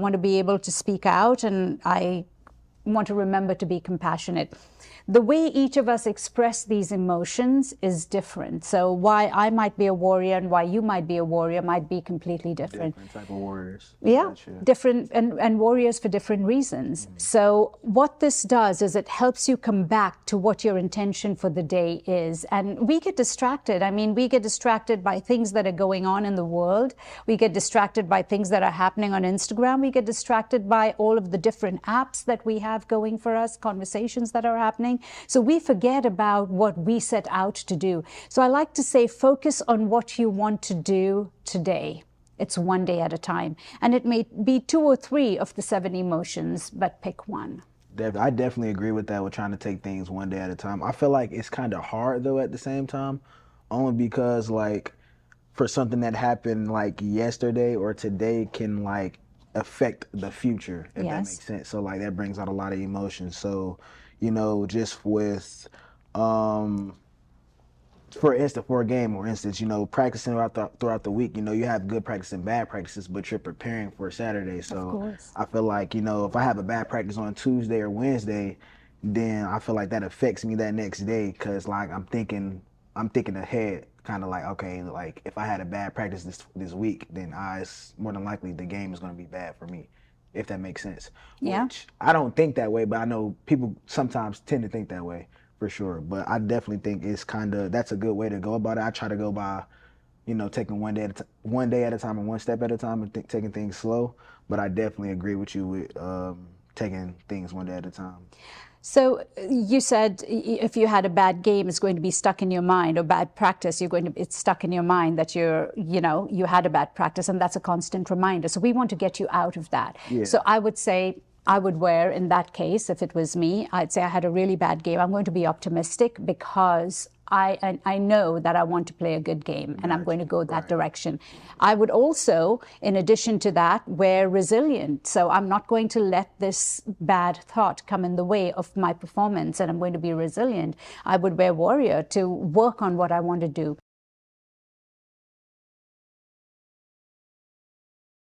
I want to be able to speak out, and I want to remember to be compassionate. The way each of us express these emotions is different. So why I might be a warrior and why you might be a warrior might be completely different. Different type of warriors. Yeah, Gotcha. different, and warriors for different reasons. So what this does is it helps you come back to what your intention for the day is. And we get distracted. I mean, we get distracted by things that are going on in the world. We get distracted by things that are happening on Instagram. We get distracted by all of the different apps that we have going for us, conversations that are happening. So we forget about what we set out to do. So I like to say, focus on what you want to do today. It's one day at a time. And it may be 2 or 3 of the 7 emotions, but pick one. I definitely agree with that, with trying to take things one day at a time. I feel like it's kind of hard though at the same time, only because like for something that happened like yesterday or today can like affect the future, if that makes sense. So like that brings out a lot of emotions. So, you know, just with for instance, for a game, for instance, you know, practicing throughout the week, you know, you have good practice and bad practices, but you're preparing for Saturday. So I feel like, you know, if I have a bad practice on Tuesday or Wednesday, then I feel like that affects me that next day, because like I'm thinking ahead, kind of like, okay, like if I had a bad practice this week, then it's more than likely the game is going to be bad for me, if that makes sense. Yeah. Which I don't think that way, but I know people sometimes tend to think that way. For sure, but I definitely think that's a good way to go about it. I try to go by, you know, taking one day at a time and one step at a time, and taking things slow. But I definitely agree with you with taking things one day at a time. So you said if you had a bad game, it's going to be stuck in your mind, or bad practice, it's stuck in your mind that you had a bad practice, and that's a constant reminder. So we want to get you out of that. Yeah. So I would say, I would wear, in that case, if it was me, I'd say I had a really bad game. I'm going to be optimistic because I know that I want to play a good game, and I'm going to go that direction. I would also, in addition to that, wear resilient. So I'm not going to let this bad thought come in the way of my performance, and I'm going to be resilient. I would wear warrior to work on what I want to do.